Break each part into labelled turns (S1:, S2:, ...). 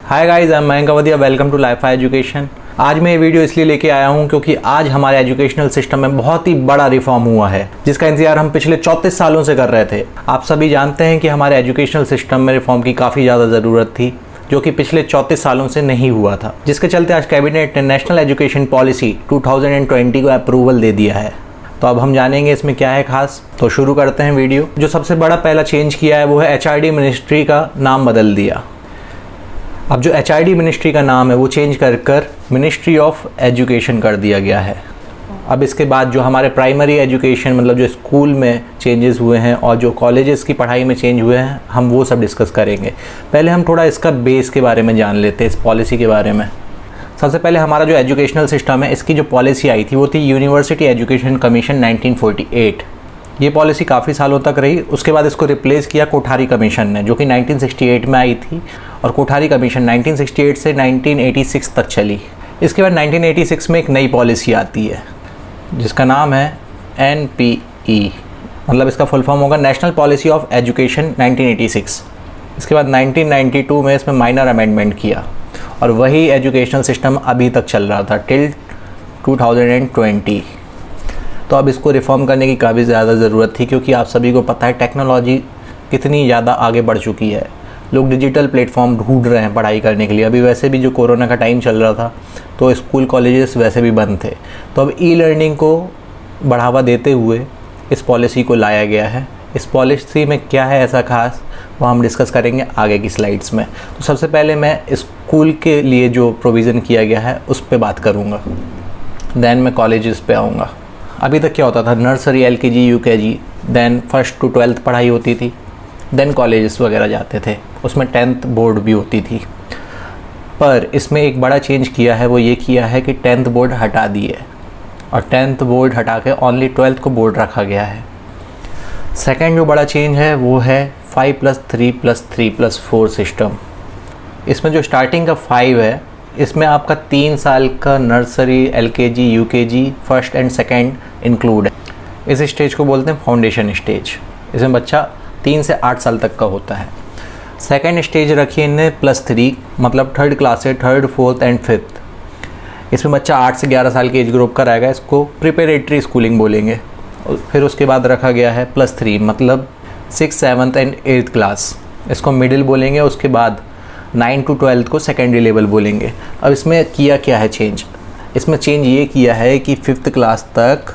S1: Hi guys, I am Mayank Awadhiya. Welcome to life education. आज मैं ये वीडियो इसलिए लेके आया हूँ क्योंकि आज हमारे एजुकेशनल सिस्टम में बहुत ही बड़ा रिफॉर्म हुआ है जिसका इंतजार हम पिछले 34 सालों से कर रहे थे। आप सभी जानते हैं कि हमारे एजुकेशनल सिस्टम में रिफॉर्म की काफ़ी ज़्यादा ज़रूरत थी जो कि पिछले 34 सालों से नहीं हुआ था, जिसके चलते आज कैबिनेट ने नेशनल एजुकेशन पॉलिसी 2020 को अप्रूवल दे दिया है। तो अब हम जानेंगे इसमें क्या है खास। तो शुरू करते हैं वीडियो। जो सबसे बड़ा पहला चेंज किया है वो है HRD मिनिस्ट्री का नाम बदल दिया। अब जो HRD मिनिस्ट्री का नाम है वो चेंज कर मिनिस्ट्री ऑफ एजुकेशन कर दिया गया है। अब इसके बाद जो हमारे प्राइमरी एजुकेशन मतलब जो स्कूल में चेंजेस हुए हैं और जो कॉलेजेस की पढ़ाई में चेंज हुए हैं हम वो सब डिस्कस करेंगे। पहले हम थोड़ा इसका बेस के बारे में जान लेते हैं, इस पॉलिसी के बारे में। सबसे पहले हमारा जो एजुकेशनल सिस्टम है इसकी जो पॉलिसी आई थी वो थी यूनिवर्सिटी एजुकेशन कमीशन 1948। ये पॉलिसी काफ़ी सालों तक रही। उसके बाद इसको रिप्लेस किया कोठारी कमीशन ने जो कि 1968 में आई थी और कोठारी कमीशन 1968 से 1986 तक चली। इसके बाद 1986 में एक नई पॉलिसी आती है जिसका नाम है NPE, मतलब इसका फुल फॉर्म होगा नेशनल पॉलिसी ऑफ एजुकेशन 1986। इसके बाद 1992 में इसमें माइनर अमेंडमेंट किया और वही एजुकेशनल सिस्टम अभी तक चल रहा था टिल 2020। तो अब इसको रिफॉर्म करने की काफ़ी ज़्यादा ज़रूरत थी क्योंकि आप सभी को पता है टेक्नोलॉजी कितनी ज़्यादा आगे बढ़ चुकी है। लोग डिजिटल प्लेटफॉर्म ढूंढ रहे हैं पढ़ाई करने के लिए। अभी वैसे भी जो कोरोना का टाइम चल रहा था तो स्कूल कॉलेजेस वैसे भी बंद थे, तो अब ई-लर्निंग को बढ़ावा देते हुए इस पॉलिसी को लाया गया है। इस पॉलिसी में क्या है ऐसा खास वो हम डिस्कस करेंगे आगे की स्लाइड्स में। तो सबसे पहले मैं स्कूल के लिए जो प्रोविज़न किया गया है उस पर बात करूँगा, दैन मैं कॉलेजेस पे आऊँगा। अभी तक क्या होता था, nursery LKG UKG then 1st to 12th पढ़ाई होती थी, दैन कॉलेजेस वगैरह जाते थे, उसमें 10th बोर्ड भी होती थी। पर इसमें एक बड़ा चेंज किया है, वो ये किया है कि 10th बोर्ड हटा दिए और 10th बोर्ड हटा के ओनली 12th को बोर्ड रखा गया है। सेकेंड जो बड़ा चेंज है वो है 5+3+3+4 सिस्टम। इसमें जो स्टार्टिंग का 5 है इसमें आपका 3 साल का nursery LKG UKG 1st and 2nd include है। इस स्टेज को बोलते हैं फाउंडेशन स्टेज। इसमें बच्चा 3 से 8 साल तक का होता है। सेकेंड स्टेज रखी है इन्हें +3, मतलब 3rd क्लास से 3rd 4th and 5th। इसमें बच्चा 8 से 11 साल के एज ग्रुप का रहेगा, इसको प्रिपरेटरी स्कूलिंग बोलेंगे। फिर उसके बाद रखा गया है +3, मतलब 6th 7th and 8th class, इसको मिडिल बोलेंगे। उसके बाद 9 to 12th को सेकेंडरी लेवल बोलेंगे। अब इसमें किया क्या है चेंज, इसमें चेंज ये किया है कि 5th क्लास तक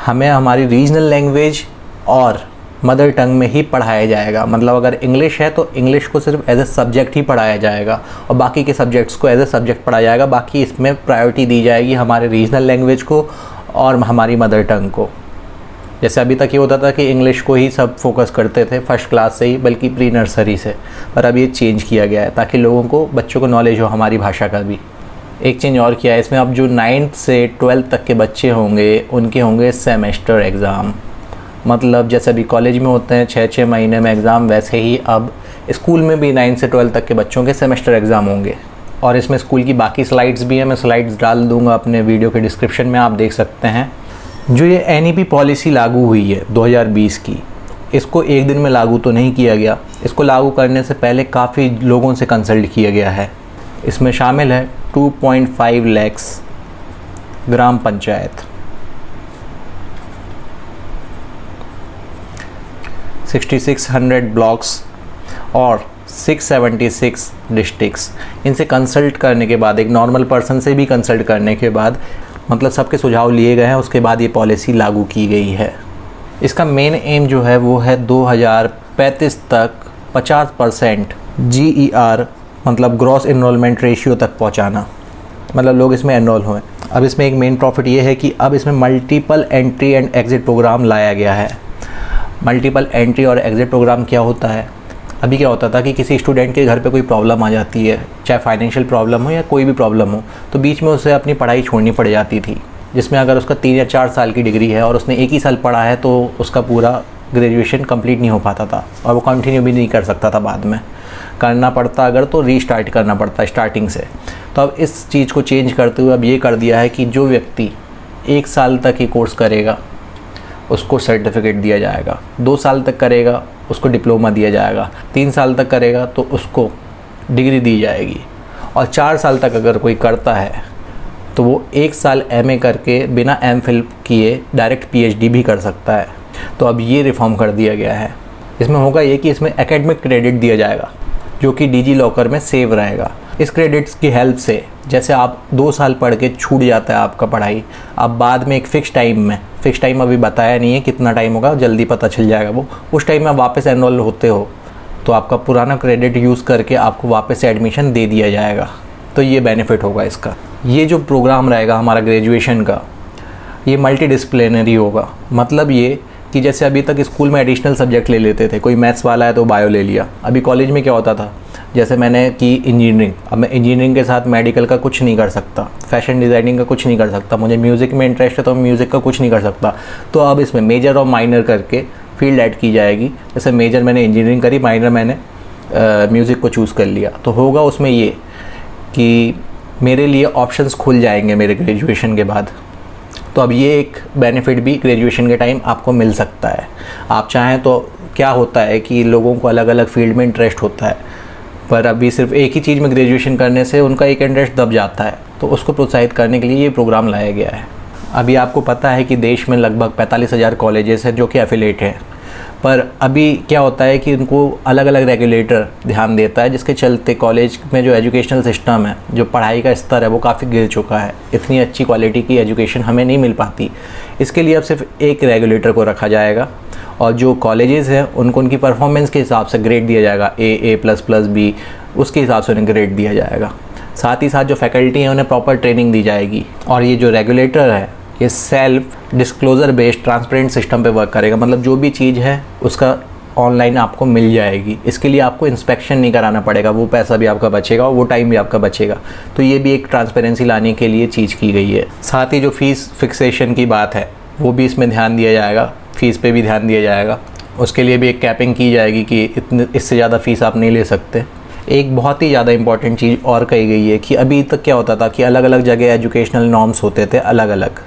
S1: हमें हमारी रीजनल लैंग्वेज और मदर टंग में ही पढ़ाया जाएगा। मतलब अगर इंग्लिश है तो इंग्लिश को सिर्फ एज ए सब्जेक्ट ही पढ़ाया जाएगा और बाकी के सब्जेक्ट्स को एज ए सब्जेक्ट पढ़ाया जाएगा। बाकी इसमें प्रायोरिटी दी जाएगी हमारे रीजनल लैंग्वेज को और हमारी मदर टंग को। जैसे अभी तक ये होता था कि इंग्लिश को ही सब फोकस करते थे 1st क्लास से ही, बल्कि प्री नर्सरी से, पर अब ये चेंज किया गया है ताकि लोगों को, बच्चों को नॉलेज हो हमारी भाषा का भी। एक चेंज और किया है इसमें, अब जो 9th से 12th तक के बच्चे होंगे उनके होंगे सेमेस्टर एग्ज़ाम। मतलब जैसे अभी कॉलेज में होते हैं 6-6 महीने में एग्ज़ाम, वैसे ही अब स्कूल में भी 9 से 12 तक के बच्चों के सेमेस्टर एग्ज़ाम होंगे। और इसमें स्कूल की बाकी स्लाइड्स भी हैं, मैं स्लाइड्स डाल दूँगा अपने वीडियो के डिस्क्रिप्शन में, आप देख सकते हैं। जो ये NEP पॉलिसी लागू हुई है 2020 की, इसको एक दिन में लागू तो नहीं किया गया। इसको लागू करने से पहले काफ़ी लोगों से कंसल्ट किया गया है। इसमें शामिल है 2.5 लाख ग्राम पंचायत, 6600 ब्लॉक्स और 676 डिस्ट्रिक्ट्स। इनसे कंसल्ट करने के बाद, एक नॉर्मल पर्सन से भी कंसल्ट करने के बाद, मतलब सबके सुझाव लिए गए हैं, उसके बाद ये पॉलिसी लागू की गई है। इसका मेन एम जो है वो है 2035 तक 50% GER मतलब ग्रॉस इनरोलमेंट रेशियो तक पहुंचाना, मतलब लोग इसमें एनरोल हुए। अब इसमें एक मेन प्रॉफिट ये है कि अब इसमें multiple entry and exit programme लाया गया है। मल्टीपल एंट्री और एग्ज़िट प्रोग्राम क्या होता है, अभी क्या होता था कि किसी स्टूडेंट के घर पे कोई प्रॉब्लम आ जाती है, चाहे फाइनेंशियल प्रॉब्लम हो या कोई भी प्रॉब्लम हो, तो बीच में उसे अपनी पढ़ाई छोड़नी पड़ जाती थी। जिसमें अगर उसका 3 या 4 साल की डिग्री है और उसने एक ही साल पढ़ा है तो उसका पूरा ग्रेजुएशन कंप्लीट नहीं हो पाता था और वो कंटिन्यू भी नहीं कर सकता था। बाद में करना पड़ता अगर तो रीस्टार्ट करना पड़ता स्टार्टिंग से। तो अब इस चीज़ को चेंज करते हुए अब ये कर दिया है कि जो व्यक्ति 1 साल तक ये कोर्स करेगा उसको सर्टिफिकेट दिया जाएगा, 2 साल तक करेगा उसको डिप्लोमा दिया जाएगा, 3 साल तक करेगा तो उसको डिग्री दी जाएगी। और 4 साल तक अगर कोई करता है तो वो 1 साल MA करके बिना MPhil किए डायरेक्ट PhD भी कर सकता है। तो अब ये रिफॉर्म कर दिया गया है। इसमें होगा ये कि इसमें एकेडमिक क्रेडिट दिया जाएगा जो कि डिजी लॉकर में सेव रहेगा। इस क्रेडिट्स की हेल्प से जैसे आप 2 साल पढ़ के छूट जाता है आपका पढ़ाई, आप बाद में एक फ़िक्स टाइम अभी बताया नहीं है कितना टाइम होगा, जल्दी पता चल जाएगा वो, उस टाइम में आप वापस एनरोल होते हो तो आपका पुराना क्रेडिट यूज़ करके आपको वापस से एडमिशन दे दिया जाएगा। तो ये बेनिफिट होगा इसका। ये जो प्रोग्राम रहेगा हमारा ग्रेजुएशन का, ये मल्टीडिसिप्लिनरी होगा। मतलब ये कि जैसे अभी तक स्कूल में एडिशनल सब्जेक्ट ले लेते थे, कोई मैथ्स वाला है तो बायो ले लिया। अभी कॉलेज में क्या होता था, जैसे मैंने की इंजीनियरिंग, अब मैं इंजीनियरिंग के साथ मेडिकल का कुछ नहीं कर सकता, फैशन डिज़ाइनिंग का कुछ नहीं कर सकता, मुझे म्यूज़िक में इंटरेस्ट है तो म्यूज़िक का कुछ नहीं कर सकता। तो अब इसमें मेजर और माइनर करके फील्ड ऐड की जाएगी। जैसे मेजर मैंने इंजीनियरिंग करी, माइनर मैंने म्यूज़िक को चूज़ कर लिया। तो होगा उसमें ये कि मेरे लिए ऑप्शंस खुल जाएंगे मेरे ग्रेजुएशन के बाद। तो अब ये एक बेनिफिट भी ग्रेजुएशन के टाइम आपको मिल सकता है। आप चाहें तो क्या होता है कि लोगों को अलग अलग फील्ड में इंटरेस्ट होता है, पर अभी सिर्फ एक ही चीज़ में ग्रेजुएशन करने से उनका एक इंटरेस्ट दब जाता है। तो उसको प्रोत्साहित करने के लिए ये प्रोग्राम लाया गया है। अभी आपको पता है कि देश में लगभग 45,000 कॉलेजेस हैं जो कि एफिलेट हैं, पर अभी क्या होता है कि उनको अलग अलग रेगुलेटर ध्यान देता है, जिसके चलते कॉलेज में जो एजुकेशनल सिस्टम है, जो पढ़ाई का स्तर है वो काफ़ी गिर चुका है। इतनी अच्छी क्वालिटी की एजुकेशन हमें नहीं मिल पाती। इसके लिए अब सिर्फ एक रेगुलेटर को रखा जाएगा और जो कॉलेजेस हैं उनको उनकी परफॉर्मेंस के हिसाब से ग्रेड दिया जाएगा, A++ B, उसके हिसाब से उन्हें ग्रेड दिया जाएगा। साथ ही साथ जो फैकल्टी हैं उन्हें प्रॉपर ट्रेनिंग दी जाएगी। और ये जो रेगुलेटर है ये self disclosure based transparent system पे वर्क करेगा। मतलब जो भी चीज़ है उसका ऑनलाइन आपको मिल जाएगी। इसके लिए आपको इंस्पेक्शन नहीं कराना पड़ेगा, वो पैसा भी आपका बचेगा और वो टाइम भी आपका बचेगा। तो ये भी एक ट्रांसपेरेंसी लाने के लिए चीज़ की गई है। साथ ही जो फ़ीस फिक्सेशन की बात है वो भी इसमें ध्यान दिया जाएगा, फ़ीस पे भी ध्यान दिया जाएगा। उसके लिए भी एक कैपिंग की जाएगी कि इससे ज़्यादा फ़ीस आप नहीं ले सकते। एक बहुत ही ज़्यादा इंपॉर्टेंट चीज़ और कही गई है कि अभी तक क्या होता था कि अलग अलग जगह एजुकेशनल नॉर्म्स होते थे अलग अलग,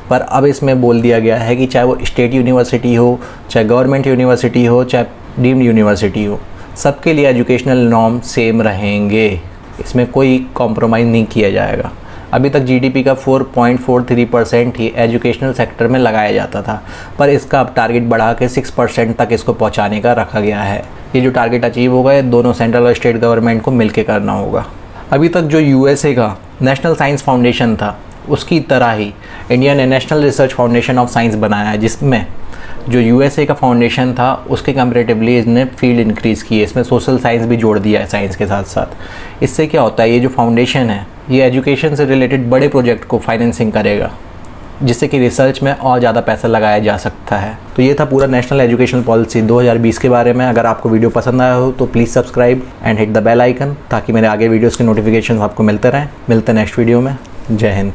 S1: पर अब इसमें बोल दिया गया है कि चाहे वो स्टेट यूनिवर्सिटी हो, चाहे गवर्नमेंट यूनिवर्सिटी हो, चाहे डीम्ड यूनिवर्सिटी हो, सबके लिए एजुकेशनल नॉर्म सेम रहेंगे। इसमें कोई कॉम्प्रोमाइज़ नहीं किया जाएगा। अभी तक GDP का 4.43% ही एजुकेशनल सेक्टर में लगाया जाता था, पर इसका अब टारगेट बढ़ा के 6% तक इसको पहुंचाने का रखा गया है। ये जो टारगेट अचीव होगा ये दोनों सेंट्रल और स्टेट गवर्नमेंट को मिलकर करना होगा। अभी तक जो USA का नेशनल साइंस फाउंडेशन था उसकी तरह ही Indian national research foundation of science बनाया है, जिसमें जो USA का फाउंडेशन था उसके कंपैरेटिवली इसने फील्ड इंक्रीज़ की है। इसमें सोशल साइंस भी जोड़ दिया है साइंस के साथ साथ। इससे क्या होता है, ये जो फाउंडेशन है ये एजुकेशन से रिलेटेड बड़े प्रोजेक्ट को फाइनेंसिंग करेगा, जिससे कि रिसर्च में और ज़्यादा पैसा लगाया जा सकता है। तो ये था पूरा नेशनल एजुकेशन पॉलिसी 2020 के बारे में। अगर आपको वीडियो पसंद आया हो तो please subscribe and hit the bell icon, ताकि मेरे आगे वीडियोज़ के नोटिफिकेशन आपको मिलते रहें। मिलते हैं नेक्स्ट वीडियो में। जय हिंद।